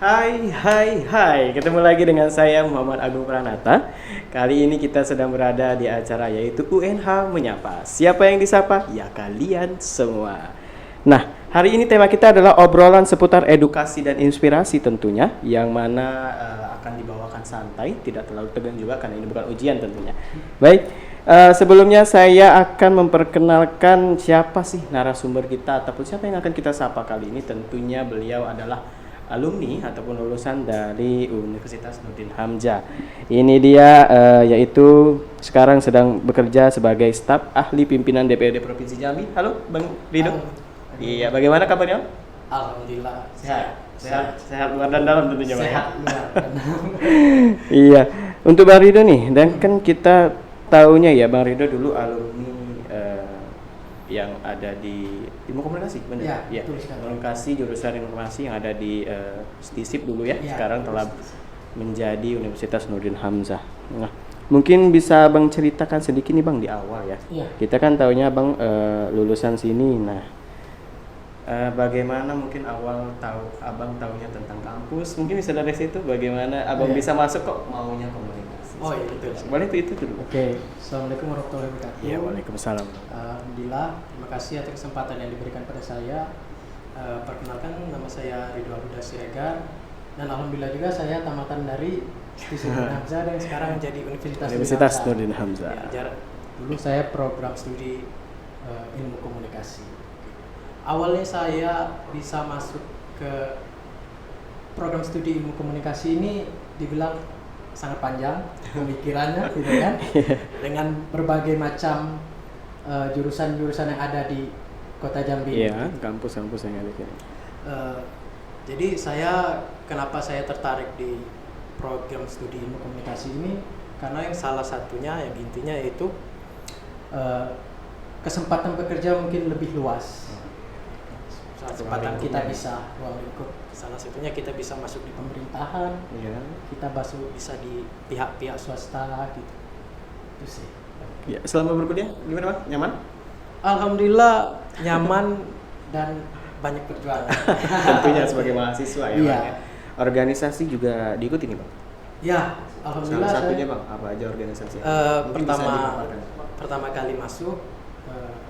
Hai, ketemu lagi dengan saya Muhammad Agung Pranata. Kali ini kita sedang berada di acara yaitu UNH Menyapa. Siapa yang disapa? Ya kalian semua. Nah, hari ini tema kita adalah obrolan seputar edukasi dan inspirasi tentunya, yang mana akan dibawakan santai, tidak terlalu tegang juga karena ini bukan ujian tentunya. Baik, sebelumnya saya akan memperkenalkan siapa sih narasumber kita ataupun siapa yang akan kita sapa kali ini. Tentunya beliau adalah alumni ataupun lulusan dari Universitas Nurdin Hamzah. Ini dia yaitu sekarang sedang bekerja sebagai staf ahli pimpinan DPRD Provinsi Jambi. Halo Bang Rido. Iya, bagaimana kabarnya? Alhamdulillah Sehat luar dan dalam tentunya Bang. Sehat luar dan dalam. Iya, untuk Bang Rido nih, dan kan kita tahunya ya Bang Rido dulu alumni yang ada di ilmu komunikasi, benar? Ya, betul sekali. Komunikasi, jurusan informasi yang ada di STISIP dulu ya. Ya, sekarang telah menjadi Universitas Nurdin Hamzah. Nah, mungkin bisa Bang ceritakan sedikit nih Bang di awal ya. Iya. Kita kan tahunya Bang lulusan sini. Nah, bagaimana mungkin awal Abang tahunya tentang kampus? Mungkin bisa dari situ bagaimana Abang Iya. bisa masuk kok maunya komunikasi. Oh iya, betul. Boleh itu dulu. Oke, Assalamualaikum warahmatullahi wabarakatuh. Iya, waalaikumsalam. Alhamdulillah, terima kasih atas kesempatan yang diberikan pada saya. Perkenalkan, nama saya Ridho Huda Siregar, dan alhamdulillah juga saya tamatan dari STISIP Nurdin Hamzah dan sekarang menjadi Universitas Nurdin Hamzah. Ya, dulu saya program studi ilmu komunikasi. Awalnya saya bisa masuk ke program studi ilmu komunikasi ini dibilang sangat panjang pemikirannya gitu kan, dengan berbagai macam jurusan-jurusan yang ada di kota Jambi. Iya, kampus-kampus yang ada di sini. Jadi kenapa saya tertarik di program studi ilmu komunikasi ini, karena yang salah satunya yang intinya yaitu kesempatan bekerja mungkin lebih luas. Kesempatan kita bisa ruang lingkup, salah satunya kita bisa masuk di pemerintahan, kita bisa di pihak-pihak swasta gitu. Itu sih. Ya, selama berkuliah gimana Bang? Nyaman? Alhamdulillah nyaman dan banyak perjuangan. Tentunya sebagai mahasiswa ya Iya. Bang. Ya. Organisasi juga diikuti nih Bang? Ya, alhamdulillah. Salah satunya Bang, apa aja organisasi? Pertama kali masuk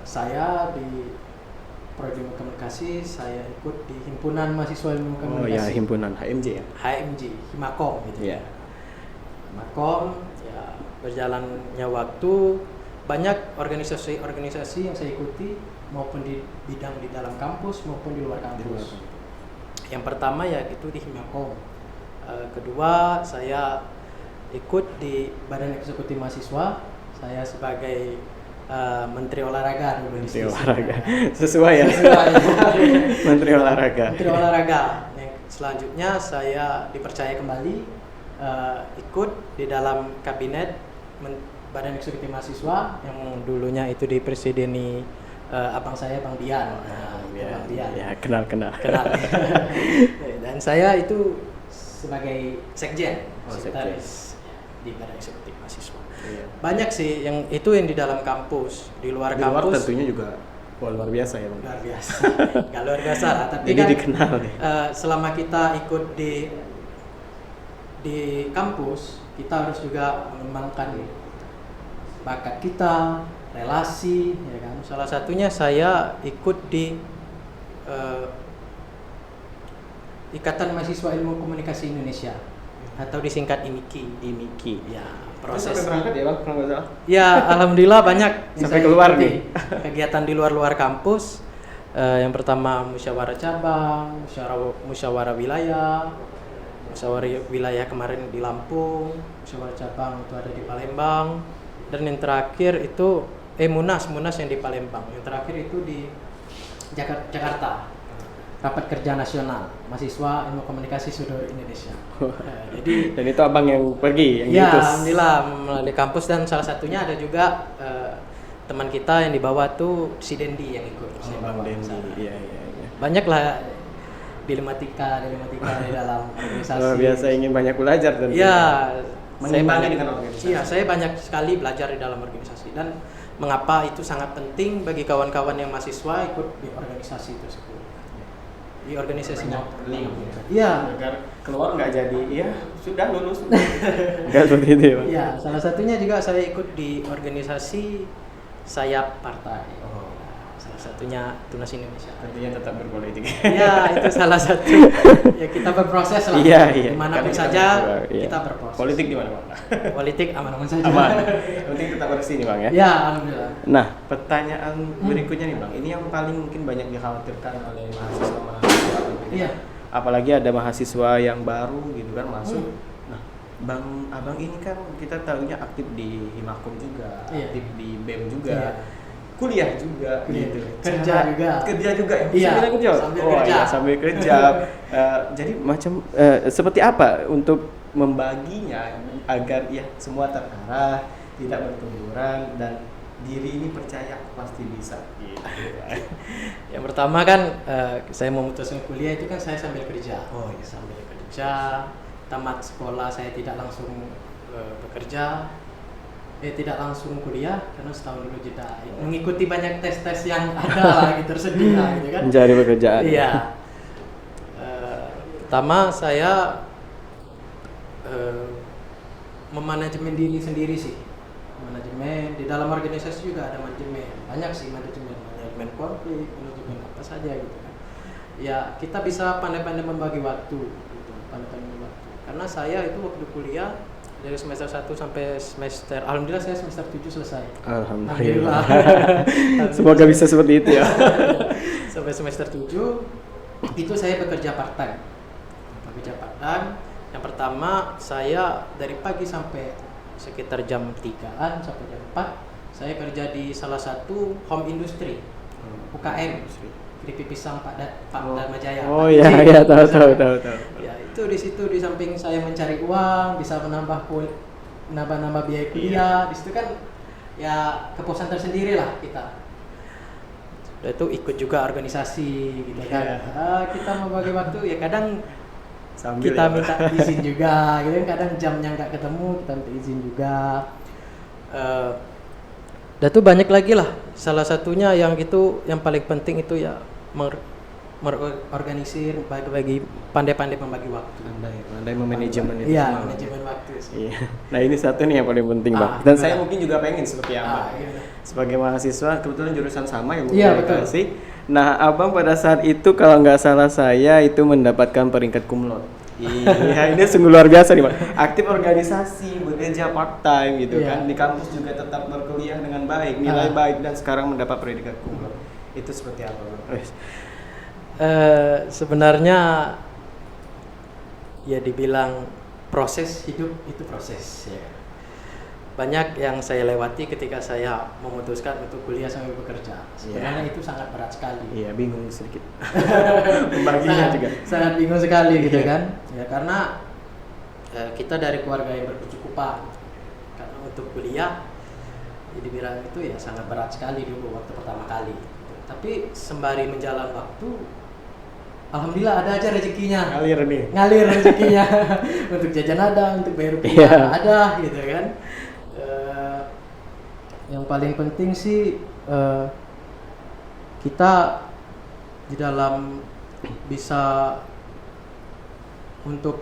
saya di Prodi Komunikasi, saya ikut di Himpunan Mahasiswa Ilmu Komunikasi. Oh ya, himpunan HMJ ya. HMJ, Himakom gitu. Iya. Himakom, ya berjalannya waktu banyak organisasi-organisasi yang saya ikuti, maupun di bidang di dalam kampus maupun di luar kampus. Yang pertama ya itu di Himakom. Kedua saya ikut di Badan Eksekutif Mahasiswa. Saya sebagai Menteri Olahraga dulu. Menteri Olahraga. Sesuai ya. Menteri Olahraga. Menteri Olahraga. Selanjutnya saya dipercaya kembali ikut di dalam kabinet Badan Eksekutif Mahasiswa yang dulunya itu dipresideni abang saya Bang Dian. Bang Dian. Ya, kenal. Dan saya itu sebagai sekjen, sekretaris di Badan Eksekutif Mahasiswa. Iya. Banyak sih yang di dalam kampus, di luar kampus. Tentunya juga luar biasa ya Bang. Luar biasa. Gak luar biasa lah, tapi jadi kan dikenal nih. Selama kita ikut di kampus, kita harus juga mengembangkan bakat kita, relasi, ya kan. Salah satunya saya ikut di Ikatan Mahasiswa Ilmu Komunikasi Indonesia atau disingkat IMIKI. Ya, proses. Sampai berangkat ya Bang, kalau nggak salah. Ya, alhamdulillah banyak. Sampai keluar nih. Kegiatan di luar kampus. Yang pertama musyawarah cabang, musyawarah wilayah. Musyawarah wilayah kemarin di Lampung, musyawarah cabang itu ada di Palembang, dan yang terakhir itu Munas yang di Palembang. Yang terakhir itu di Jakarta. Rapat Kerja Nasional Mahasiswa Ilmu Komunikasi seluruh Indonesia. Jadi dan itu Abang yang pergi, yang ya, diutus. alhamdulillah melalui kampus, dan salah satunya ada juga teman kita yang dibawa tuh si Dendi yang ikut. Bang Dendi. Iya. Banyak lah dilematika di dalam organisasi. Luar biasa, ingin banyak belajar tentunya. Ya, saya banyak sekali belajar di dalam organisasi, dan mengapa itu sangat penting bagi kawan-kawan yang mahasiswa ikut di organisasi tersebut. di organisasi. Banyak link. Iya. Agar keluar nggak jadi, ya sudah lulus. Nggak seperti itu ya, Bang? Iya, salah satunya juga saya ikut di organisasi sayap partai. Oh. Salah satunya Tunas Indonesia. Tentunya tetap berpolitik. Iya, itu salah satu. Ya kita berproses lah. Iya, iya. Dimanapun Kan saja iya. kita berproses. Politik di mana, Bang? Politik aman-aman saja. Aman. Yang penting tetap bersih nih, Bang ya. Ya, alhamdulillah. Nah, pertanyaan berikutnya nih, Bang. Ini yang paling mungkin banyak dikhawatirkan oleh mahasiswa. Iya. Apalagi ada mahasiswa yang baru gitu kan masuk. Nah, Abang ini kan kita tahunya aktif di Himakum juga, Iya. aktif di BEM juga. Iya. Kuliah juga gitu. Kerja juga. Kerja juga. Iya, Sambil kerja. sambil Oh, kerja. iya, sambil kerja. Jadi macam seperti apa untuk membaginya agar ya semua terarah, tidak bertumburan dan diri ini percaya pasti bisa gitu. Yang pertama kan saya memutuskan kuliah itu kan saya sambil kerja. Oh, iya. Sambil kerja, tamat sekolah saya tidak langsung bekerja. Tidak langsung kuliah karena setahun dulu jeda. Mengikuti banyak tes-tes yang ada lagi tersedia gitu kan. Mencari pekerjaan. Iya. Pertama saya memanajemen diri sendiri sih. Manajemen di dalam organisasi juga ada manajemen. Banyak sih manajemen konflik, manajemen apa saja gitu kan. Ya, kita bisa pandai-pandai membagi waktu gitu. Pandai-pandai membagi waktu. Karena saya itu waktu kuliah dari semester 1 sampai semester, alhamdulillah saya semester 7 selesai. Alhamdulillah. Semoga bisa seperti itu ya. Sampai semester 7 itu saya bekerja part time. Yang pertama saya dari pagi sampai sekitar jam 3-an sampai jam 4 saya kerja di salah satu home industry UKM keripik pisang Pak Dharmajaya. Oh iya iya tahu. Ya itu di situ di samping saya mencari uang bisa menambah biaya kuliah. Di situ kan ya kepuasan tersendiri lah kita. Udah itu ikut juga organisasi gitu kan. Kita membagi waktu ya kadang Sambil kita ya, minta izin juga gitu kan, kadang jamnya nggak ketemu kita minta izin juga. Dan tuh banyak lagi lah. Salah satunya yang paling penting itu ya mengorganisir, bagi pandai-pandai membagi waktu. Pandai memanajemen itu. Iya, semua. manajemen waktu sih. Iya. Nah ini satu nih yang paling penting Bang. Dan gimana? saya mungkin juga pengen seperti Abang. Gimana? Sebagai mahasiswa kebetulan jurusan sama yang Iya, betul. Nah Abang pada saat itu kalau nggak salah saya itu mendapatkan peringkat cum laude. Iya, ini sungguh luar biasa nih Bang. Aktif organisasi, bekerja part time gitu Iya. kan. Di kampus juga tetap berkuliah dengan baik, nilai baik dan sekarang mendapat predikat cum laude. Itu seperti apa Bang? Sebenarnya ya dibilang proses hidup itu proses ya. Banyak yang saya lewati ketika saya memutuskan untuk kuliah sambil bekerja. Sebenarnya itu sangat berat sekali. Iya, bingung sedikit. Membaginya juga. Sangat bingung sekali gitu Iya. kan. Ya karena kita dari keluarga yang berkecukupan. Karena untuk kuliah jadi bilang itu ya sangat berat sekali dulu waktu pertama kali. Gitu. Tapi sembari menjalan waktu alhamdulillah ada aja rezekinya. Ngalir rezekinya. Untuk jajan ada, untuk bayar rupiah ada gitu kan. Yang paling penting sih kita di dalam bisa untuk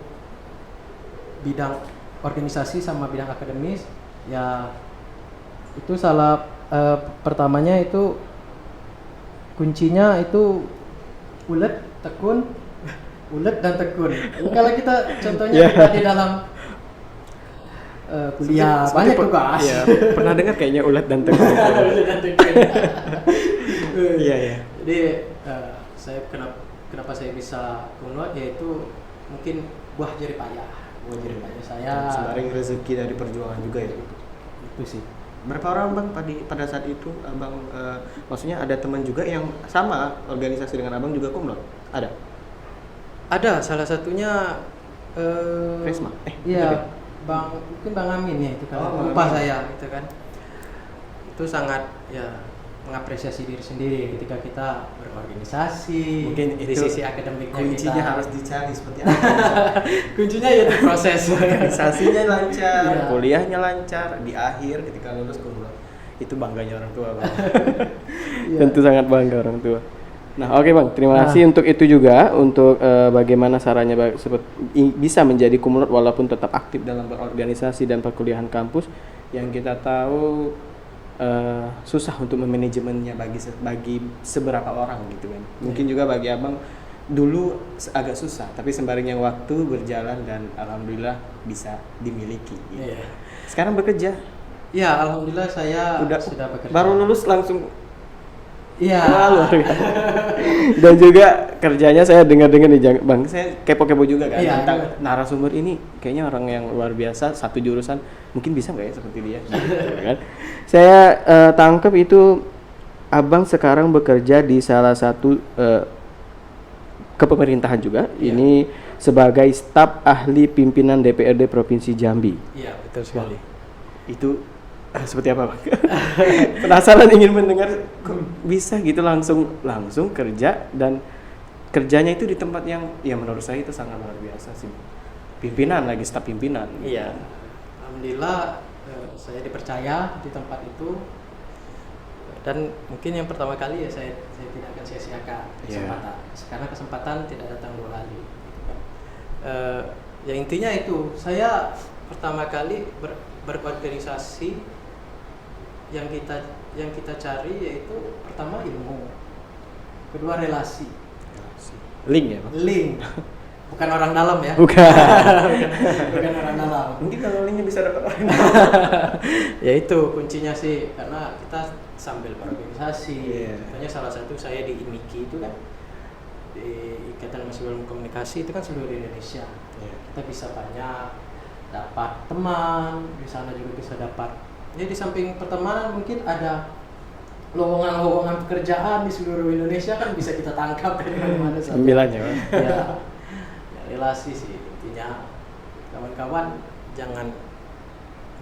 bidang organisasi sama bidang akademis ya itu pertamanya itu kuncinya itu ulet dan tekun. Kalau kita contohnya kita di dalam kuliah banyak tugas. Iya, pernah dengar kayaknya ulet dan tekun. Iya. Jadi saya kenapa saya bisa cum laude yaitu mungkin buah jerih payah saya. Sembari rezeki dari perjuangan juga ya. Itu sih. Berapa orang Bang pada saat itu Abang maksudnya ada teman juga yang sama organisasi dengan Abang juga cum laude? Ada, salah satunya Resma. Iya. Mungkin Bang Amin ya itu kan lupa saya gitu kan. Itu sangat ya mengapresiasi diri sendiri ketika kita berorganisasi. Mungkin di sisi akademiknya kuncinya kita harus dicari seperti apa. kuncinya yaitu proses. Organisasinya lancar, Iya. kuliahnya lancar, di akhir ketika lulus cum laude. Itu bangganya orang tua Bang. Iya. Tentu sangat bangga orang tua. Nah, oke Bang, terima kasih untuk itu juga, untuk bagaimana caranya bisa menjadi kumlot walaupun tetap aktif dalam berorganisasi dan perkuliahan kampus yang kita tahu susah untuk memanajemennya bagi seberapa orang gitu kan. Mungkin juga bagi Abang dulu agak susah, tapi sembarinya waktu berjalan dan alhamdulillah bisa dimiliki. Gitu. Iya. Sekarang bekerja. Ya, alhamdulillah saya sudah bekerja. Baru lulus langsung. Iya. Wah, luar biasa. Dan juga kerjanya saya dengar-dengar nih Bang, saya kepo-kepo juga kan Iya, tentang iya. narasumber ini, kayaknya orang yang luar biasa, satu jurusan, mungkin bisa nggak ya seperti dia? Gitu, kan? Saya tangkap itu Abang sekarang bekerja di salah satu kepemerintahan juga. Iya. Ini sebagai staf ahli pimpinan DPRD Provinsi Jambi. Iya, betul sekali. Itu seperti apa Bang? Penasaran ingin mendengar kok bisa gitu langsung kerja, dan kerjanya itu di tempat yang ya menurut saya itu sangat luar biasa sih. Pimpinan lagi, staf pimpinan. Iya. Alhamdulillah saya dipercaya di tempat itu, dan mungkin yang pertama kali ya saya tidak akan sia-siakan kesempatan. Karena kesempatan tidak datang dua kali. Gitu kan. Ya intinya itu, saya pertama kali berorganisasi yang kita cari yaitu pertama ilmu, kedua relasi, Link ya Bang? link, bukan orang dalam ya. Bukan. bukan orang dalam. Mungkin kalau linknya bisa dapat orang. Ya itu kuncinya sih, karena kita sambil berorganisasi. Iya. Contohnya salah satu saya di IMIKI itu kan, di Ikatan Mahasiswa Ilmu Komunikasi itu kan seluruh Indonesia. Iya. Kita bisa banyak dapat teman, di sana juga bisa dapat. Jadi di samping pertemanan mungkin ada lowongan-lowongan pekerjaan di seluruh Indonesia kan bisa kita tangkap dari mana saja. Sembilannya Bang. Ya, relasi sih intinya. Kawan-kawan jangan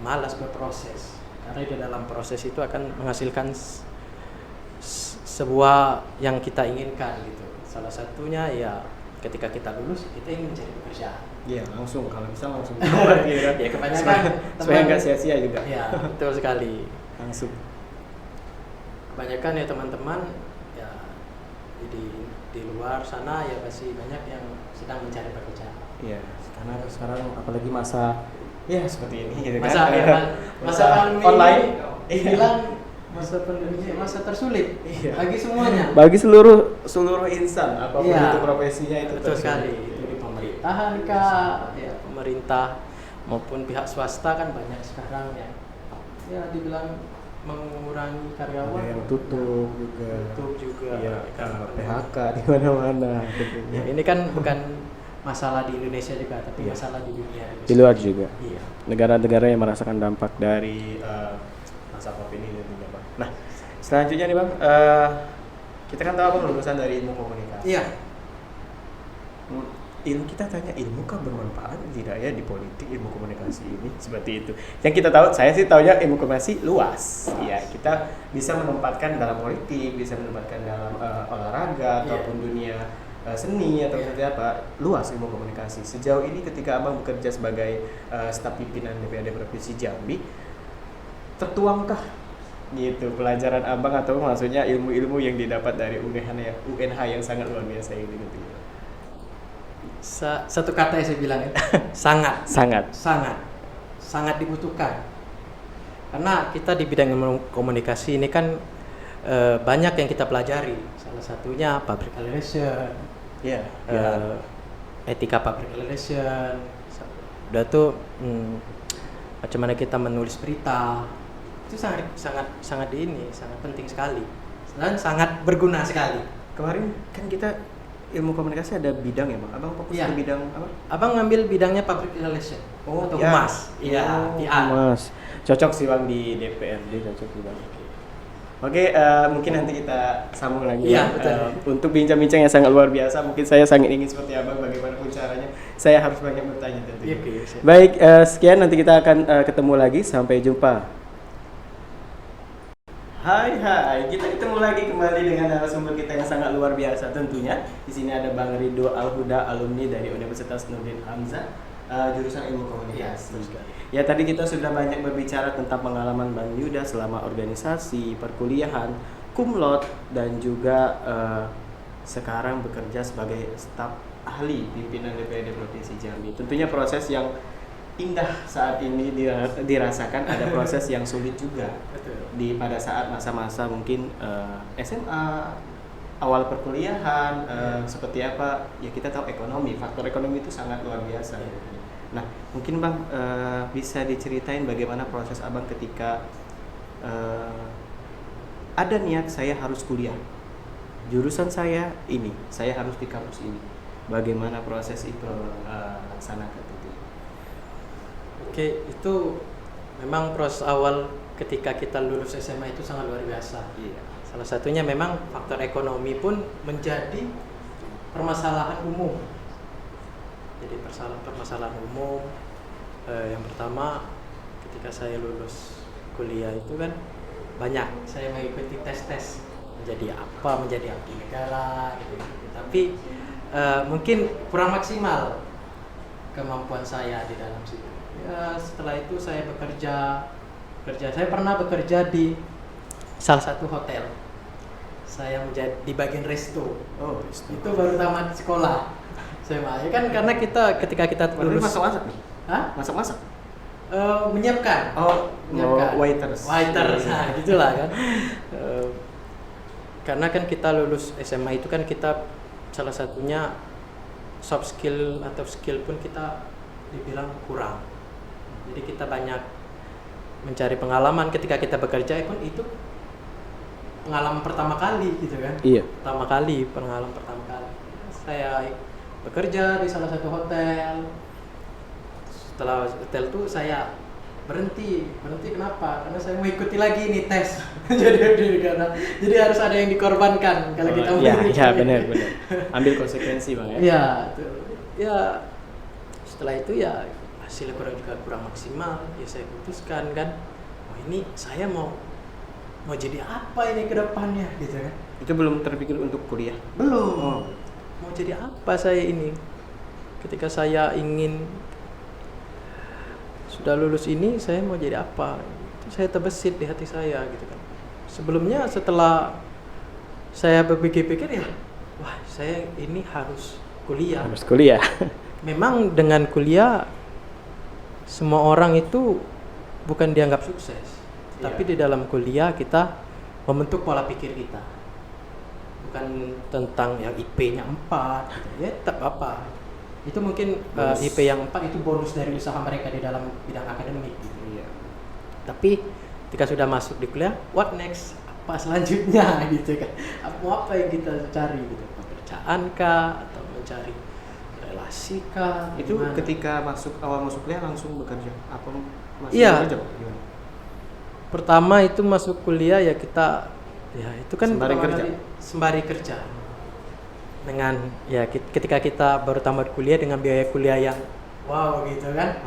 malas berproses, karena di dalam proses itu akan menghasilkan sebuah yang kita inginkan gitu. Salah satunya ya ketika kita lulus kita ingin mencari pekerjaan. Iya, langsung kalau bisa langsung. Ya kebanyakan supaya nggak sia-sia juga. Ya betul sekali. Langsung. Kebanyakan ya teman-teman ya di luar sana ya masih banyak yang sedang mencari pekerjaan. Iya, karena sekarang apalagi masa ya seperti ini gitu Masa kan. ya, masa pandemi online. Dibilang masa pandemi masa tersulit Iya. bagi semuanya. Bagi seluruh insan apapun Iya. itu profesinya itu Betul tersulit. sekali. Itu di pemerintahan kah, ya pemerintah maupun pihak swasta kan banyak sekarang yang ya dibilang mengurangi karyawan. Ada yang tutup juga. Iya, Kan PHK di mana-mana tentunya. ya, ini kan bukan masalah di Indonesia juga, tapi Iya. masalah di dunia. Di luar juga. Iya. Negara-negara yang merasakan dampak dari masa Covid ini tentunya, Bang. Nah, selanjutnya nih Bang, kita kan tahu Bang lulusan dari ilmu komunikasi. Iya. Ilmu kita tanya ilmu kah bermanfaat tidak ya di politik, ilmu komunikasi ini seperti itu. Yang kita tahu, saya sih taunya ilmu komunikasi luas. Ya, kita bisa menempatkan dalam politik, bisa menempatkan dalam olahraga ataupun dunia seni atau seperti apa. Luas ilmu komunikasi. Sejauh ini ketika Abang bekerja sebagai staf pimpinan DPRD Provinsi Jambi, tertuangkah gitu pelajaran Abang atau maksudnya ilmu-ilmu yang didapat dari UNH yang sangat luar biasa ini gitu. Satu kata yang saya bilang ya, sangat dibutuhkan, karena kita di bidang ilmu komunikasi ini kan banyak yang kita pelajari, salah satunya public relation, etika public relation, udah tuh macam mana kita menulis berita, itu sangat penting sekali dan sangat berguna sekali. Kemarin kan kita ilmu komunikasi ada bidang ya Bang. Abang fokus ke bidang apa? Abang ngambil bidangnya public relation atau ya. humas. Iya, PR. Humas. Cocok sih Bang di DPRD, cocok sih Bang. Oke, mungkin nanti kita sambung lagi. Iya, Bang. betul. Untuk bincang-bincang yang sangat luar biasa, mungkin saya sangat ingin seperti Abang bagaimanapun caranya. Saya harus banyak bertanya tentunya. Iya, siap. Baik, sekian nanti kita akan ketemu lagi. Sampai jumpa. Hai, kita ketemu lagi kembali dengan narasumber kita yang sangat luar biasa tentunya. Di sini ada Bang Ridho Al-Huda, alumni dari Universitas Nurdin Hamzah, jurusan ilmu komunikasi. Ya, tadi kita sudah banyak berbicara tentang pengalaman Bang Yuda selama organisasi, perkuliahan, kumlot, dan juga sekarang bekerja sebagai staf ahli pimpinan DPRD Provinsi Jambi. Tentunya proses yang indah saat ini dirasakan, ada proses yang sulit juga pada saat masa-masa mungkin SMA, awal perkuliahan, seperti apa ya, kita tahu ekonomi, faktor ekonomi itu sangat luar biasa. Nah, mungkin Bang bisa diceritain bagaimana proses Abang ketika ada niat saya harus kuliah, jurusan saya ini, saya harus di kampus ini, bagaimana proses itu laksanakan itu? Oke, itu memang proses awal ketika kita lulus SMA itu sangat luar biasa. Iya. Salah satunya memang faktor ekonomi pun menjadi permasalahan umum. Jadi permasalahan umum yang pertama ketika saya lulus kuliah itu kan banyak saya mengikuti tes menjadi abdi negara gitu. Tapi mungkin kurang maksimal kemampuan saya di dalam situ. Ya, setelah itu saya bekerja. Saya pernah bekerja di salah satu hotel. Saya menjadi di bagian resto. Oh, resto. Itu baru tamat sekolah. SMA. Ya kan karena ketika kita lulus masak-masak nih? Hah? Masak-masak? Menyiapkan. Menyiapkan. Waiters. Nah, gitulah kan. Karena kan kita lulus SMA itu kan kita salah satunya soft skill atau skill pun kita dibilang kurang. Jadi kita banyak mencari pengalaman ketika kita bekerja pun itu pengalaman pertama kali gitu kan. Iya. Pengalaman pertama kali. Saya bekerja di salah satu hotel. Setelah hotel tuh saya berhenti kenapa? Karena saya mau ikuti lagi nih tes jadi harus ada yang dikorbankan kalau kita mau. Iya benar ambil konsekuensi Bang ya. Iya ya setelah itu ya hasilnya kurang maksimal, ya saya putuskan kan, ini saya mau jadi apa ini ke depannya gitu kan. Itu belum terpikir untuk kuliah? Belum. Mau jadi apa saya ini? Ketika saya ingin sudah lulus ini, saya mau jadi apa? Itu saya terbesit di hati saya gitu kan. Sebelumnya setelah saya berpikir-pikir ya, wah saya ini harus kuliah. Memang dengan kuliah semua orang itu bukan dianggap sukses, tapi di dalam kuliah kita membentuk pola pikir kita. Bukan tentang yang IP-nya 4 gitu. Ya tetap apa. Itu mungkin IP yang 4 itu bonus dari usaha mereka di dalam bidang akademik gitu. Iya. Tapi ketika sudah masuk di kuliah, what next? Apa selanjutnya gitu kan. Apa yang kita cari gitu. Pekerjaan kah atau mencari relasi kah? Itu gimana? ketika awal masuk kuliah langsung bekerja apa masih Iya. bekerja? Gimana? Pertama itu masuk kuliah ya kita ya itu kan sembari kerja. Dengan ya ketika kita baru tamat kuliah dengan biaya kuliah yang wow gitu kan.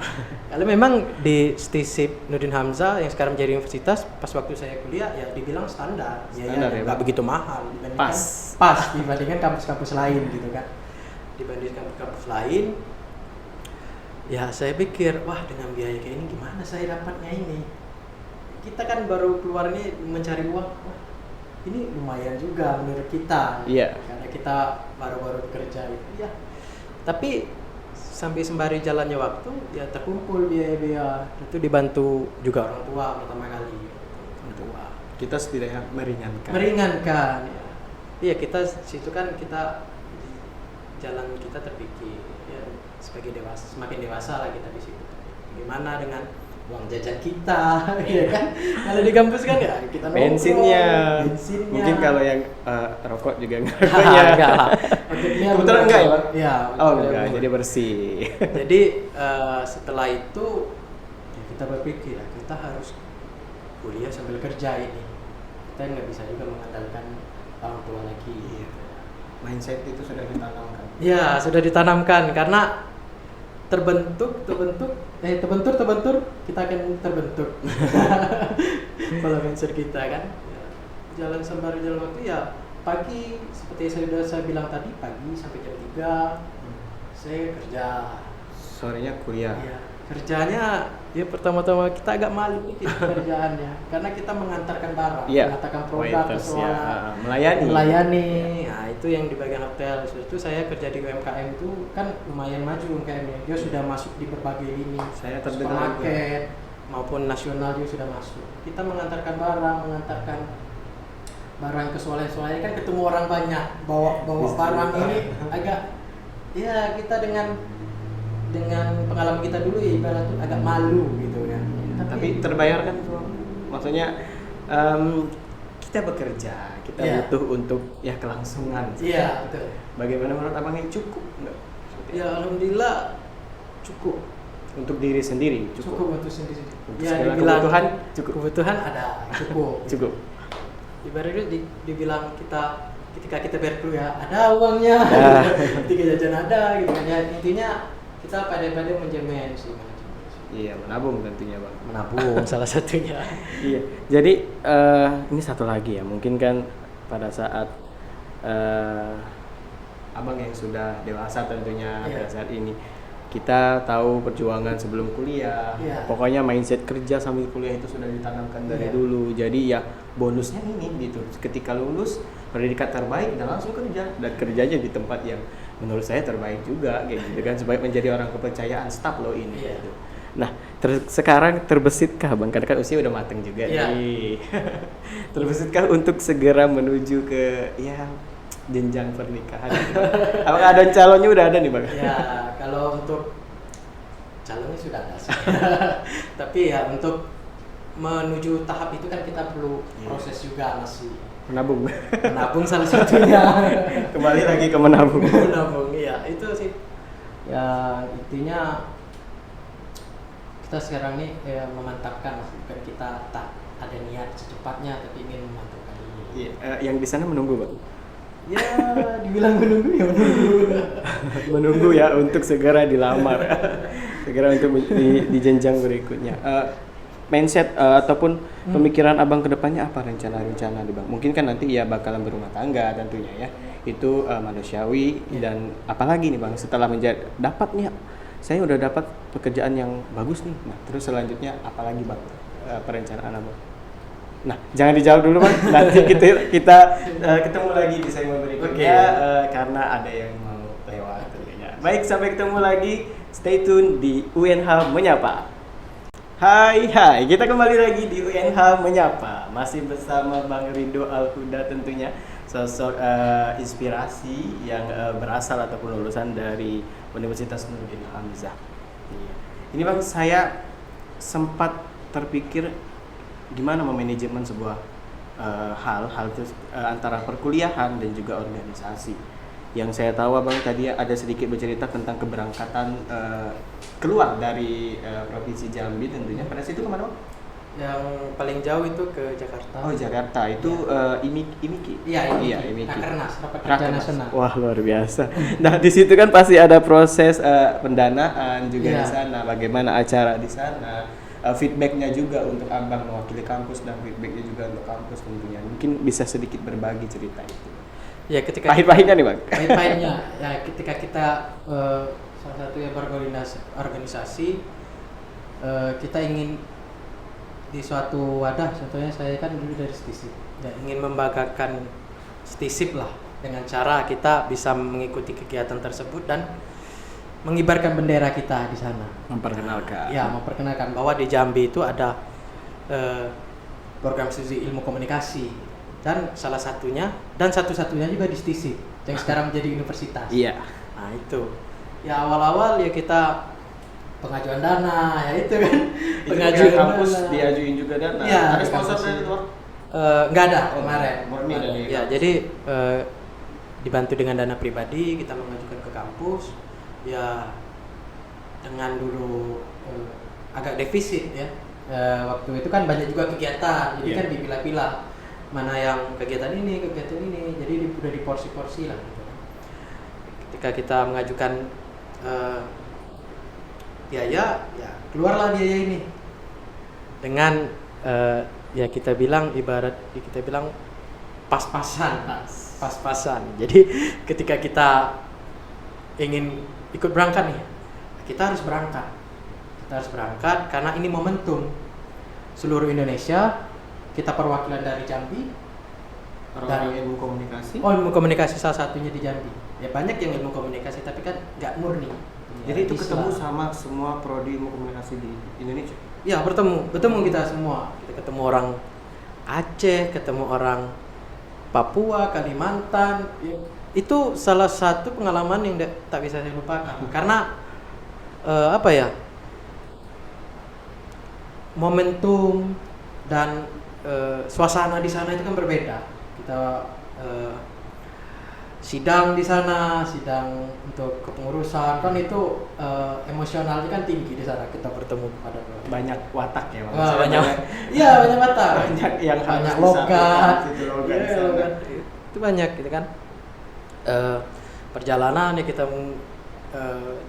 Kalau memang di STISIP Nurdin Hamzah yang sekarang menjadi universitas, pas waktu saya kuliah ya dibilang standar ya nggak begitu mahal dibandingkan dibandingkan kampus-kampus lain gitu kan. Dibandingkan kampus lain ya saya pikir wah dengan biaya kayak ini gimana saya dapatnya ini. Kita kan baru keluar ini mencari uang, wah ini lumayan juga menurut kita. Iya. Karena kita baru-baru bekerja gitu ya. Tapi sampai sembari jalannya waktu ya terkumpul biaya-biaya itu dibantu juga orang tua pertama kali. Orang tua. Kita setidaknya meringankan. Ya. Iya kita situ kan kita jalan kita terpikir ya sebagai dewasa, semakin dewasa lah kita di situ. Gimana dengan uang jajan kita, ya kan? Kalau di kampus kan ya kita nongkrong, bensinnya. Mungkin kalau yang rokok juga enggak lah. Kebetulan enggak ya, Pak? Iya. Enggak, jadi bersih. Jadi setelah itu ya kita berpikir kita harus kuliah sambil kerja ini. Kita nggak bisa juga mengandalkan orang tua lagi. Mindset itu sudah ditanamkan. Ya, sudah ditanamkan karena terbentur kita akan terbentuk pola mindset kita kan ya, jalan waktu ya pagi seperti saya bilang tadi pagi sampai jam 3 saya kerja, sorenya kuliah ya, kerjanya ya pertama-tama kita agak malu nih kerjaannya karena kita mengantarkan barang, mengantarkan produk ke melayani. Nah itu itu yang di bagian hotel. Setelah itu saya kerja di UMKM itu kan lumayan maju UMKM-nya. Dia sudah masuk di berbagai lini. Saya terdengar supermarket maupun nasional juga sudah masuk. Kita mengantarkan barang ke swalayan kan ketemu orang banyak bawa barang ini agak ya kita dengan pengalaman kita dulu ya ibarat tuh agak malu gitu kan. Tapi terbayarkan tuh. Maksudnya kita bekerja, kita butuh untuk ya kelangsungan. Iya, betul. Bagaimana menurut Abang ini cukup enggak? Ya alhamdulillah cukup. Untuk diri sendiri Cukup untuk sendiri. Untuk Ya segala dibilang kebutuhan cukup. Kebutuhan ada, cukup. Cukup. Ibaratnya dibilang ketika kita bayar kuliah ada uangnya. Ketika jajan ada gitu kan. Ya intinya kita pada-pada menjamin sih. Iya, menabung tentunya Bang. Menabung salah satunya. Iya. Jadi ini satu lagi ya, mungkin kan pada saat Abang yang sudah dewasa tentunya pada saat ini kita tahu perjuangan sebelum kuliah. Pokoknya mindset kerja sambil kuliah itu sudah ditanamkan dari dulu. Jadi ya bonusnya ini gitu. Ketika lulus pendidikan terbaik dan langsung kerja dan kerjanya di tempat yang menurut saya terbaik juga kayak gitu kan supaya menjadi orang kepercayaan staf lo ini gitu. Nah, sekarang terbesitkah Bang? Karena kan usia udah mateng juga nih. Terbesitkah untuk segera menuju ke ya jenjang pernikahan? Apakah ada calonnya udah ada nih Bang? Ya, kalau untuk calonnya sudah ada sih. Tapi ya untuk menuju tahap itu kan kita perlu proses juga masih. Menabung. Menabung salah satunya. Kembali lagi ke menabung. Menabung, iya itu sih. Ya intinya kita sekarang nih memantapkan, bukan kita tak ada niat secepatnya tapi ingin memantapkan ini. Iya, yang di sana menunggu Bang. Ya, dibilang menunggu ya menunggu. Menunggu ya untuk segera dilamar. Segera untuk di jenjang berikutnya. Mindset ataupun pemikiran Abang ke depannya apa rencana-rencana nih Bang? Mungkin kan nanti ya bakalan berumah tangga tentunya ya. Itu manusiawi dan apalagi nih Bang setelah dapatnya saya udah dapat pekerjaan yang bagus nih. Nah, terus selanjutnya apalagi Bang perencanaan Abang? Nah, jangan dijawab dulu Bang. Nanti kita ketemu lagi di segmen berikutnya karena ada yang mau lewat tentunya. Baik, sampai ketemu lagi. Stay tune di UNH Menyapa. Hai, kita kembali lagi di UNH Menyapa. Masih bersama Bang Ridho Al-Huda tentunya, sosok inspirasi yang berasal ataupun lulusan dari Universitas Nurdin Hamzah. Ini Bang, saya sempat terpikir gimana memanajemen sebuah hal itu antara perkuliahan dan juga organisasi. Yang saya tahu Abang tadi ada sedikit bercerita tentang keberangkatan keluar dari provinsi Jambi tentunya. Pada situ kemana Bang? Yang paling jauh itu ke Jakarta. Oh Jakarta, itu IMIKI? Iya, IMIKI. Rakernas, Rapat Kerja Nasional. Wah luar biasa. Nah di situ kan pasti ada proses pendanaan juga di sana. Bagaimana acara di sana? Feedbacknya juga untuk Abang mewakili kampus dan feedbacknya juga untuk kampus tentunya. Mungkin bisa sedikit berbagi cerita itu. Ya ketika pahit-pahitnya nih Bang. Pahit-pahitnya ya ketika kita salah satu yang berorganisasi kita ingin di suatu wadah, contohnya saya kan dulu dari STISIP ya, ingin membanggakan STISIP lah dengan cara kita bisa mengikuti kegiatan tersebut dan mengibarkan bendera kita di sana. Memperkenalkan. Ya, memperkenalkan bahwa di Jambi itu ada program studi ilmu komunikasi dan salah satunya dan satu-satunya juga di STISIP yang sekarang menjadi universitas. Iya. Nah itu. Ya awal-awal ya kita pengajuan dana ya itu kan. Pengajuan kampus dana. Diajuin juga dana. Ya, ada sponsor dari luar? Nggak ada kemarin. Murni dari ya jadi dibantu dengan dana pribadi kita mengajukan ke kampus. Ya dengan dulu agak defisit ya. Waktu itu kan banyak juga kegiatan, jadi kan dipilah-pilah mana yang kegiatan ini, jadi udah diporsi-porsi lah. Gitu. Ketika kita mengajukan biaya, ya keluarlah biaya ini dengan ya kita bilang pas-pasan. Jadi ketika kita ingin ikut berangkat nih, kita harus berangkat karena ini momentum seluruh Indonesia, kita perwakilan dari Jambi Orang-orang ilmu komunikasi. Oh, ilmu komunikasi salah satunya di Jambi. Ya banyak yang ilmu komunikasi tapi kan nggak murni. Jadi itu Islam. ketemu sama semua prodi ilmu komunikasi di Indonesia. Ya bertemu kita semua. Kita ketemu orang Aceh, ketemu orang Papua, Kalimantan. Ya, itu salah satu pengalaman yang tak bisa saya lupakan. Karena apa ya? Momentum dan suasana di sana itu kan berbeda. Kita sidang di sana, sidang untuk kepengurusan kan itu emosionalnya kan tinggi di sana. Kita bertemu pada Banyak watak ya, Bang. wah, banyak, iya banyak mata, Banyak yang harus banyak logat, disampaikan, situ logat di iya, sana. logat. Itu banyak gitu kan. Perjalanan ya kita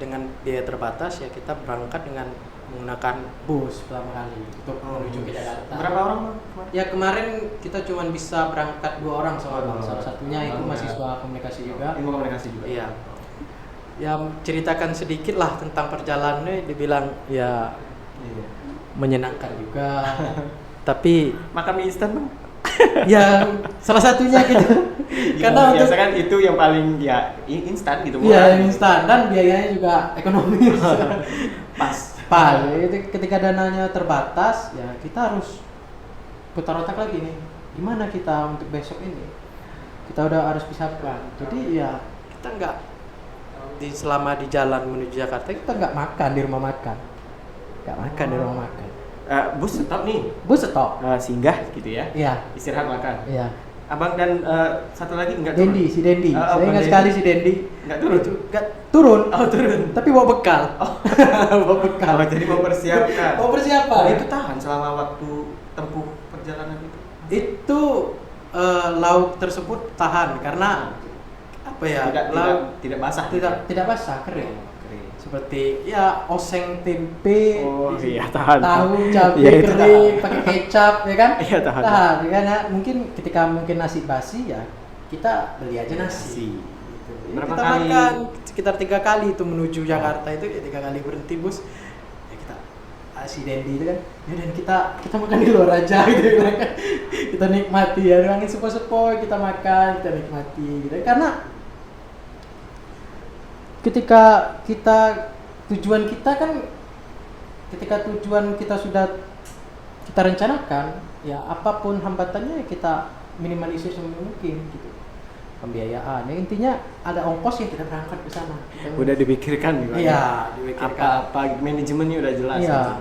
dengan biaya terbatas ya kita berangkat dengan menggunakan bus pertama kali untuk menuju ke Jakarta. Berapa orang, Bang? Ya kemarin kita cuma bisa berangkat 2 orang sama Bang. Salah satunya itu Bang, mahasiswa komunikasi juga. Ilmu komunikasi juga. Iya. Ya ceritakan sedikit lah tentang perjalanannya. Dibilang ya Iya. menyenangkan juga. Tapi Makan mie instan, Bang? ya salah satunya gitu. Karena biasa untuk kan itu yang paling ya instan gitu. iya instan dan biayanya juga ekonomis. Pas. Itu ketika dananya terbatas ya kita harus putar otak lagi nih. Gimana kita untuk besok ini? Kita udah harus pisahkan. Jadi ya kita nggak selama di jalan menuju Jakarta kita nggak makan di rumah makan. Nggak makan di rumah makan. Bus stop nih. Bus stop. Singgah gitu ya. Iya. Istirahat makan. Iya. Abang dan satu lagi enggak turun. Si Dendi. Saya Bang ingat Dendi. sekali si Dendi. Enggak turun. Nggak turun. Oh, turun. Tapi bawa bekal. Bawa bekal. Oh, jadi mau persiapkan. Bawa persiapan. Itu tahan selama waktu tempuh perjalanan itu. Itu lauk tersebut tahan karena apa ya? Tidak basah. Tidak basah, kering. Kering. Seperti ya oseng tempe, Oh, iya, tahan. tahu cabai Iya, itu kering, pakai kecap, ya kan? Iya, tahan. ya kan? Ya, mungkin ketika nasi basi ya kita beli aja nasi. Gitu. Ya, Berapa kita kali? makan sekitar 3 kali itu menuju Jakarta itu ya 3 kali berhenti bus. Ya kita si Dendi itu kan, ya dan kita makan di luar aja gitu kan. Kita nikmati ya, angin sepoi-sepoi kita makan, kita nikmati gitu. Karena ketika tujuan kita sudah kita rencanakan ya apapun hambatannya kita minimalisir semampu mungkin gitu. Pembiayaan ya intinya ada ongkos yang kita berangkat ke sana. Udah dipikirkan nih, Bang. Iya, dipikirkan. Apa manajemennya udah jelas. Iya. gitu.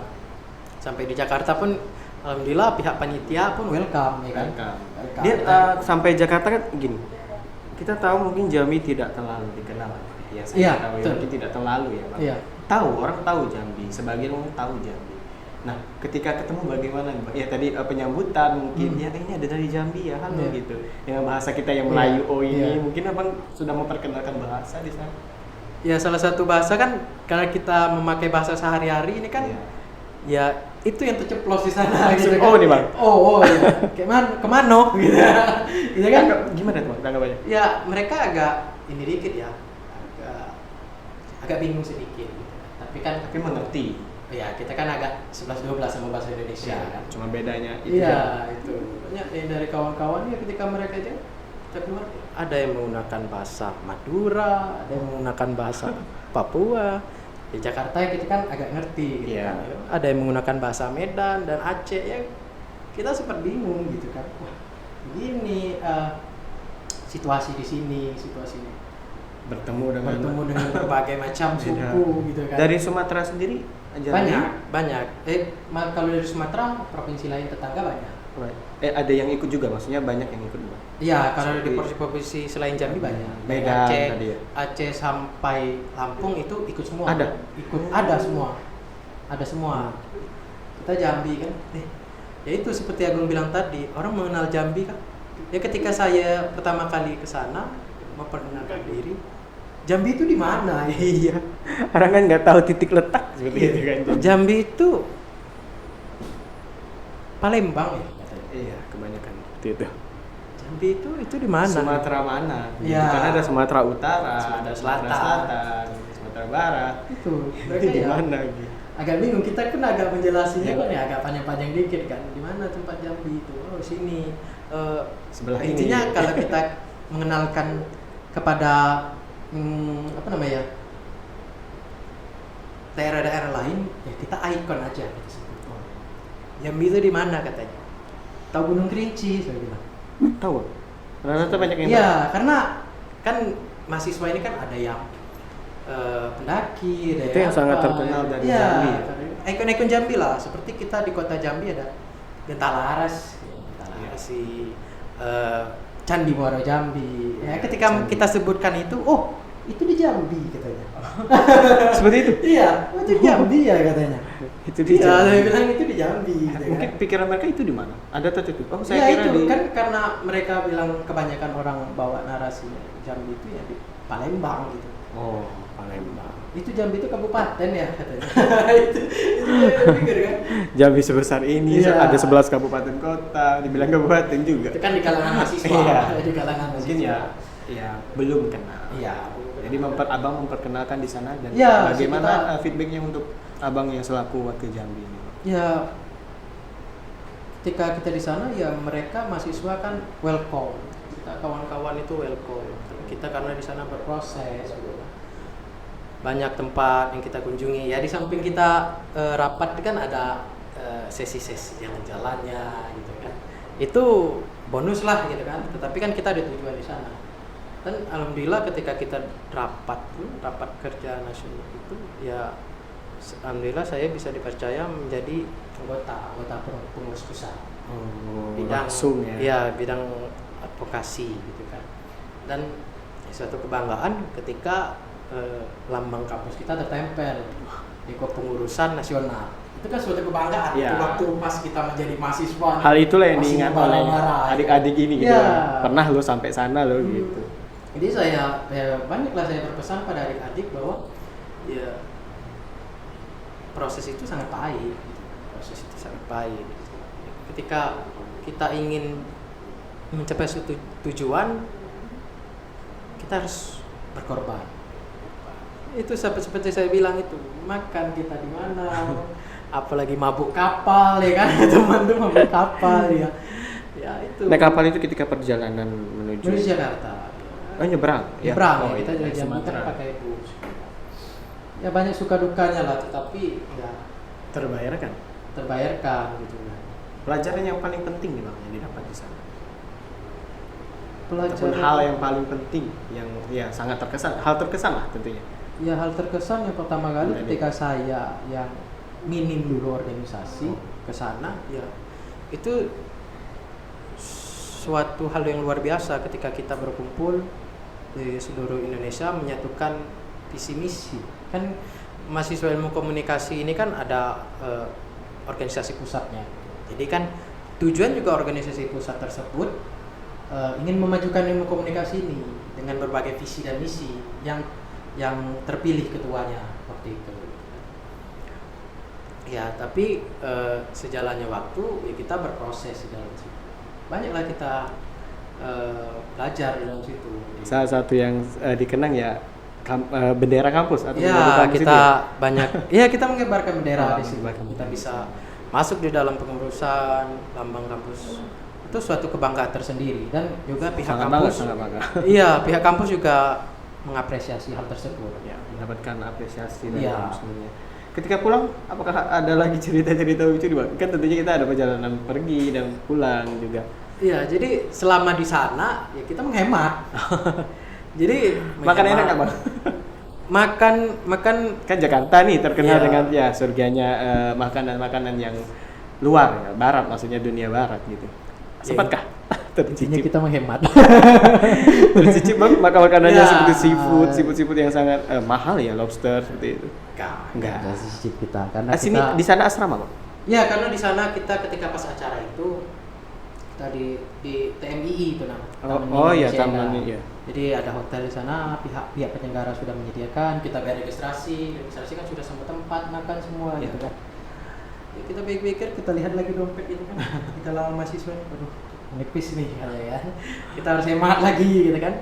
Sampai di Jakarta pun alhamdulillah pihak panitia pun welcome ya kan. Welcome. Dia sampai Jakarta kan gini. Kita tahu mungkin Jambi tidak terlalu dikenal. Ya, saya tahu ya, mungkin tidak terlalu ya, Bang. Iya. Orang tahu Jambi, sebagian orang tahu Jambi. Nah, ketika ketemu bagaimana, Bang? Ya tadi penyambutan mungkin ya ini ada dari Jambi ya, halo Iya. gitu. Dengan bahasa kita yang Iya. Melayu ini, Iya. mungkin Abang sudah memperkenalkan bahasa di sana. Ya salah satu bahasa kan karena kita memakai bahasa sehari-hari ini kan Iya. ya itu yang terceplos di sana gitu kan. Oh, nih, Bang. Oh ya. Kemana gitu. Gitu kan? Gimana tuh, Bang, tanggapannya? Ya mereka agak ini dikit ya. Agak bingung sedikit gitu. Tapi mengerti. ya kita kan agak 11-12 sama bahasa Indonesia kan. Cuma bedanya itu. Iya, itu. Banyak dari kawan-kawan ya ketika mereka aja kita keluar ada yang menggunakan bahasa Madura, ada yang menggunakan bahasa Papua. Di Jakarta ya kita kan agak ngerti gitu Iya. kan. Ada yang menggunakan bahasa Medan dan Aceh ya kita sempat bingung gitu kan. Wah, begini situasi di sini, bertemu dengan berbagai macam suku gitu kan. Dari Sumatera sendiri banyak. Kalau dari Sumatera, provinsi lain tetangga banyak. Ada yang ikut juga, maksudnya banyak yang ikut juga. Iya, kalau di provinsi selain Jambi banyak. Dari Medan Aceh, tadi ya? Aceh sampai Lampung itu ikut semua. Ada? Ada semua. Kita Jambi kan. Ya itu seperti Agung bilang tadi, orang mengenal Jambi kan. Ya ketika saya pertama kali ke sana memperkenalkan diri, Jambi itu di mana? Iya. Orang kan nggak tahu titik letak seperti itu kan. Jambi itu Palembang ya. Iya, kebanyakan itu. Jambi itu di mana? Sumatera mana? Iya. Karena ada Sumatera Utara, Sumatera ada Selatan. Sumatera Sumatera Barat. Itu Itu mereka di ya mana gitu? agak bingung, kita pun agak menjelasinya Iya. kan ya agak panjang-panjang dikit kan, di mana tempat Jambi itu, oh sini. Sebelah ini. Intinya kalau kita mengenalkan kepada apa namanya daerah-daerah lain, ya kita ikon aja gitu sebut. Jambi itu di mana katanya? Tahu Gunung Kerinci, saya bilang. Tahu? Rata-rata banyak yang Iya, karena kan mahasiswa ini kan ada yang pendaki, ada Itu yang sangat terkenal dari Iya, Jambi. ikon-ikon Jambi lah. Seperti kita di kota Jambi ada Genta Laras, si Candi Muaro Jambi. Ya, ketika Candi. kita sebutkan itu, oh itu di Jambi katanya. Seperti itu. Iya, oh, itu di Jambi ya katanya. Itu di Iya, Jambi. saya bilang itu di Jambi. Gitu, Mungkin kan. pikiran mereka itu di mana? Ada tertutup. Oh, Ya saya kira itu di kan karena mereka bilang kebanyakan orang bawa narasi Jambi itu ya di Palembang gitu. Oh, Palembang. Itu Jambi itu kabupaten ya katanya. itu saya pikir kan. Jambi sebesar ini Iya. ada 11 kabupaten kota, dibilang kabupaten juga. Itu kan di kalangan mahasiswa. Iya. Di kalangan mahasiswa. Mungkin ya belum kenal. Iya. Jadi abang memperkenalkan di sana dan Iya, bagaimana kita- feedbacknya untuk abang yang selaku wakil Jambi ini? Ya ketika kita di sana ya mereka mahasiswa kan welcome. Kita kawan-kawan itu welcome. Tapi kita karena di sana berproses gitu. Banyak tempat yang kita kunjungi. Ya di samping kita rapat kan ada sesi-sesi jalan-jalannya gitu kan. Itu bonus lah gitu kan. Tetapi kan kita ada tujuan di sana. Dan alhamdulillah ketika kita rapat kerja nasional itu ya alhamdulillah saya bisa dipercaya menjadi anggota pengurus pusat. Oh, Bidang langsung ya. ya bidang advokasi gitu kan. Dan suatu kebanggaan ketika lambang kampus kita tertempel di kepengurusan nasional. Itu kan suatu kebanggaan. Iya. Itu waktu pas kita menjadi mahasiswa. Hal itulah yang masih diingat oleh bara-bara. adik-adik ini gitu. Iya. Pernah lo sampai sana lo gitu. Jadi saya banyaklah saya berpesan pada adik-adik bahwa ya proses itu sangat pahit. Proses itu sangat pahit. Ketika kita ingin mencapai suatu tujuan, kita harus berkorban. Itu seperti saya bilang itu, makan kita di mana, apalagi mabuk kapal ya kan, teman-teman mabuk kapal ya. Ya itu. Naik kapal itu ketika perjalanan menuju Menuju Jakarta. Oh, nyebrang. Nyebrang ya, Oh, kita iya, dari Jambi kan Sumatera. pakai bus. Ya banyak suka dukanya lah, tetapi ya Terbayarkan. terbayarkan gitu kan. Pelajaran yang paling penting nih bang yang didapat di sana. Ataupun Pelajaran hal yang paling penting yang ya sangat terkesan, hal terkesan lah tentunya. ya hal terkesan yang pertama kali Jadi- ketika saya yang minim dulu organisasi ke sana ya itu suatu hal yang luar biasa ketika kita berkumpul di seluruh Indonesia menyatukan visi misi. Kan mahasiswa ilmu komunikasi ini kan ada organisasi pusatnya. Jadi kan tujuan juga organisasi pusat tersebut ingin memajukan ilmu komunikasi ini dengan berbagai visi dan misi yang terpilih ketuanya waktu itu. Ya, tapi sejalannya waktu ya kita berproses di dalam situ. Banyaklah kita belajar di dalam situ. Salah satu yang dikenang ya bendera kampus atau bendera Ya, kampus kita itu ya? banyak ya kita mengibarkan bendera Oh, di situ. mengibarkan Kita bendera. bisa masuk di dalam pengurusan lambang kampus. Itu suatu kebanggaan tersendiri dan juga pihak Sangat bangga, kampus. sangat bangga. Iya, pihak kampus juga mengapresiasi hal tersebut. Ya, mendapatkan apresiasi dari Iya. kampusnya. Ketika pulang, apakah ada lagi cerita-cerita lucu di bang? Kan tentunya kita ada perjalanan pergi dan pulang juga. Iya, jadi selama di sana ya kita menghemat. Jadi Makan menghemat. enak nggak bang? Makan Kan Jakarta nih terkenal Iya. dengan ya surganya makanan-makanan yang luar ya, barat maksudnya dunia barat gitu. Sempatkah intinya tercicip? kita menghemat. Tercicip bang makanannya Ya. seperti seafood yang sangat mahal ya, lobster seperti itu. Enggak. Ada cicip kita karena Sini kita di sana asrama bang? ya karena di sana kita ketika pas acara itu kita di TMII itu namanya. Taman Oh Mini iya, Indonesia taman Indah. ini ya. Jadi ada hotel di sana, pihak penyelenggara sudah menyediakan, kita bayar registrasi kan sudah semua tempat makan semua Iya. gitu kan. Ya, kita pikir kita lihat lagi dompet itu kan, kita lama mahasiswa, aduh menipis nih ya. Kita harus hemat lagi gitu kan.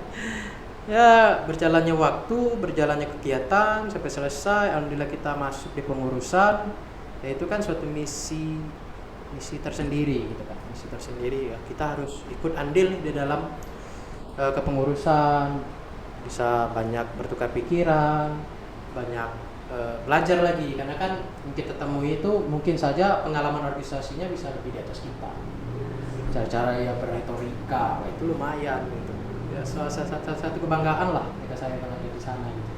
Ya, berjalannya waktu, berjalannya kegiatan sampai selesai, alhamdulillah kita masuk di pengurusan. Ya itu kan suatu misi tersendiri gitu kan. Misi tersendiri ya. Kita harus ikut andil nih di dalam kepengurusan, bisa banyak bertukar pikiran, banyak belajar lagi karena kan yang kita temui itu mungkin saja pengalaman organisasinya bisa lebih di atas kita. Cara-cara ya berretorika, itu lumayan gitu. Ya satu kebanggaan lah ketika saya berada di sana gitu.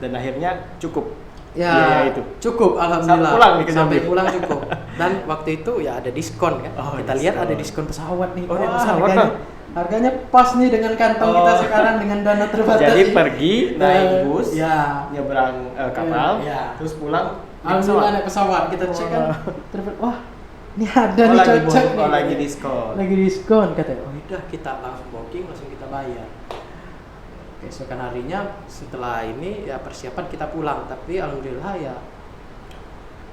Dan akhirnya cukup. Ya, biaya itu. cukup alhamdulillah. Sampai pulang nih ke Sampai Jambi? pulang cukup. Dan waktu itu ya ada diskon kan. Oh, kita lihat diskon. ada diskon pesawat nih. Oh, ada Wah, pesawat, harganya, Bang? harganya pas nih dengan kantong kita sekarang dengan dana terbatas. Jadi ini. pergi naik bus, ya. nyebrang kapal, Ya. terus pulang naik Alhamdulillah pesawat. naik pesawat. Kita cek kan. Wah, ini ada Oh, nih lagi cocok nih. lagi diskon. Lagi diskon katanya. Oh, udah kita langsung booking, langsung kita bayar. Keesokan harinya setelah ini ya persiapan kita pulang, tapi alhamdulillah ya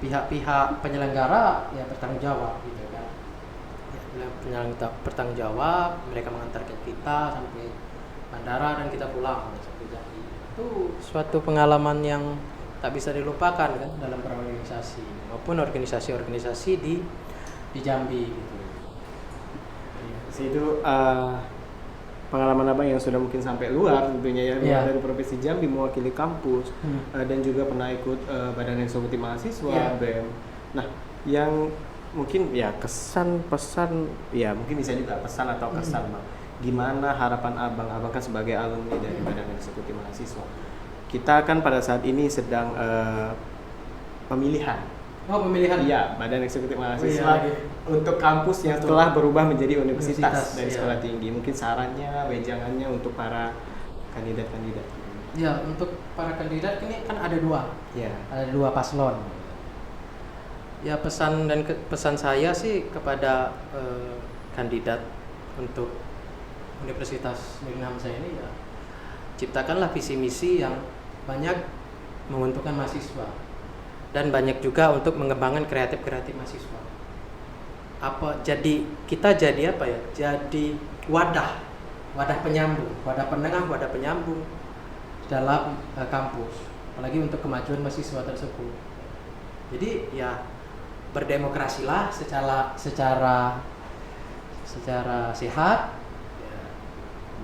pihak-pihak penyelenggara ya bertanggung jawab gitu kan. Ya, penyelenggara bertanggung jawab, mereka mengantarkan kita sampai bandara dan kita pulang sampai Jambi. Itu suatu pengalaman yang tak bisa dilupakan kan dalam berorganisasi maupun organisasi-organisasi di Jambi gitu. Itu pengalaman abang yang sudah mungkin sampai luar tentunya ya, luar Iya. dari provinsi Jambi mewakili kampus dan juga pernah ikut badan eksekutif mahasiswa Iya. BEM. Nah, yang mungkin ya kesan pesan ya mungkin bisa juga pesan atau kesan bang. Gimana harapan abang kan sebagai alumni dari badan eksekutif mahasiswa. Kita kan pada saat ini sedang pemilihan. Oh, pemilihan. Iya, badan eksekutif mahasiswa Oh, iya. untuk kampus yang Betul. telah berubah menjadi universitas dari Iya. sekolah tinggi. Mungkin sarannya, wejangannya untuk para kandidat-kandidat. Ya, untuk para kandidat ini kan ada dua. Ya. Ada dua paslon. Ya, pesan saya sih kepada kandidat untuk Universitas Negeri Hamzah ini ya ciptakanlah visi misi yang banyak menguntungkan mahasiswa dan banyak juga untuk mengembangkan kreatif mahasiswa. Kita jadi apa ya? Jadi wadah penyambung, wadah penengah, wadah penyambung dalam kampus, apalagi untuk kemajuan mahasiswa tersebut. Jadi ya berdemokrasilah secara sehat ya.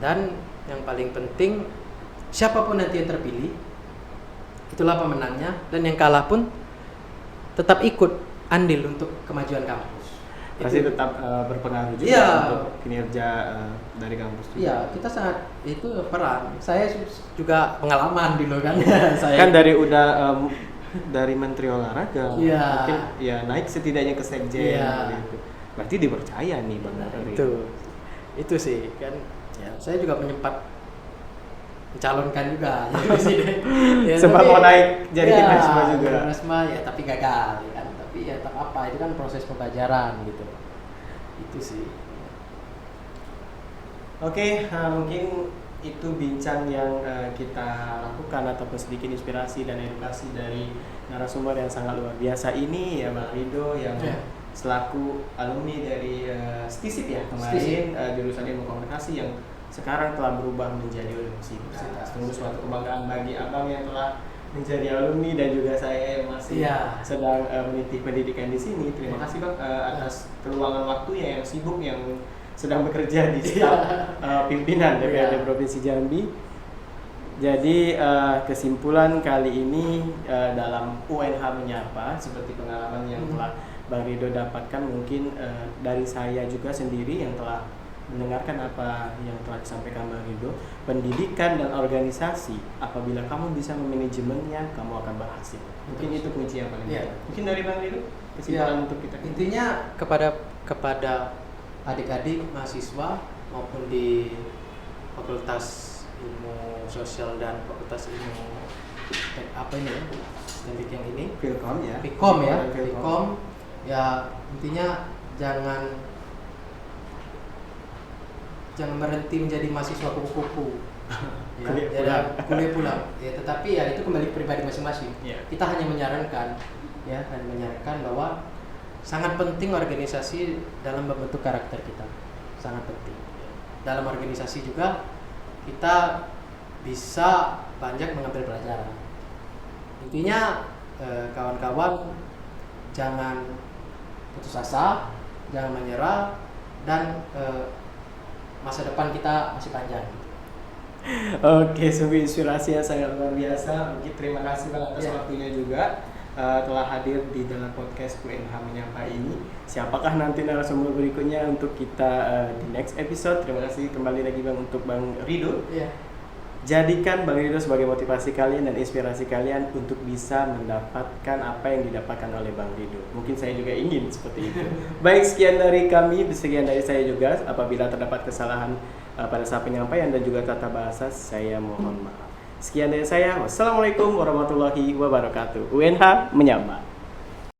Dan yang paling penting siapapun nanti yang terpilih itulah pemenangnya, dan yang kalah pun tetap ikut andil untuk kemajuan kampus. Pasti tetap berpengaruh juga Iya. untuk kinerja dari kampus juga. Iya, kita sangat itu peran. Saya juga pengalaman dulu kan. Saya Kan dari Menteri Olahraga, Iya. mungkin ya naik setidaknya ke sekjen Iya. gitu. Berarti dipercaya nih Bang Ari. itu sih kan. Ya, saya juga menyempat mencalonkan juga jadi presiden. Ya, Sempat tapi- mau naik jadi ya, Kipres juga. Kipres ya, tapi gagal kan. Tapi ya tak apa, itu kan proses pembelajaran gitu. Itu sih. Oke, mungkin itu bincang yang kita lakukan ataupun sedikit inspirasi dan edukasi dari narasumber yang sangat luar biasa ini ya Bang Rido yang Ya. selaku alumni dari STISIP ya kemarin STISIP. jurusan ilmu komunikasi yang sekarang telah berubah menjadi universitas. Tunggu suatu kebanggaan bagi abang yang telah menjadi alumni dan juga saya yang masih Iya. sedang meniti pendidikan di sini. Terima Iya. kasih Bang atas keluangan waktunya yang sibuk yang sedang bekerja di staf pimpinan DPRD Iya. Provinsi Jambi. Jadi kesimpulan kali ini dalam UNH Menyapa seperti pengalaman yang telah Bang Rido dapatkan mungkin dari saya juga sendiri yang telah mendengarkan apa yang telah disampaikan Bang Rido, pendidikan dan organisasi apabila kamu bisa memanajemennya kamu akan berhasil. Mungkin itu kunci yang paling Iya. penting. Mungkin dari Bang Rido kesimpulan Ya, untuk kita. intinya kepada adik-adik mahasiswa maupun di Fakultas Ilmu Sosial dan Fakultas Ilmu apa ini ya? Teknik yang ini Pilkom ya. Pikom ya, Pilkom. Pikom ya, intinya jangan berhenti menjadi mahasiswa kupu-kupu. Ya, kuliah pulang. Ya, tetapi ya itu kembali ke pribadi masing-masing. Iya. Kita hanya menyarankan bahwa sangat penting organisasi dalam membentuk karakter kita. Sangat penting. Dalam organisasi juga kita bisa banyak mengambil pelajaran. Intinya kawan-kawan jangan putus asa, jangan menyerah, dan masa depan kita masih panjang. Oke, sungguh inspirasi yang sangat luar biasa. Mungkin terima kasih Bang atas waktunya juga telah hadir di dalam podcast UNH Menyapa ini. Siapakah nanti narasumber berikutnya untuk kita di next episode? Terima kasih kembali lagi Bang untuk Bang Rido. Iya. Jadikan Bang Rido sebagai motivasi kalian dan inspirasi kalian untuk bisa mendapatkan apa yang didapatkan oleh Bang Rido. Mungkin saya juga ingin seperti itu. Baik, sekian dari kami, sekian dari saya juga. Apabila terdapat kesalahan pada saat penyampaian dan juga tata bahasa, saya mohon maaf. Sekian dari saya. Wassalamualaikum warahmatullahi wabarakatuh. UNH Menyapa.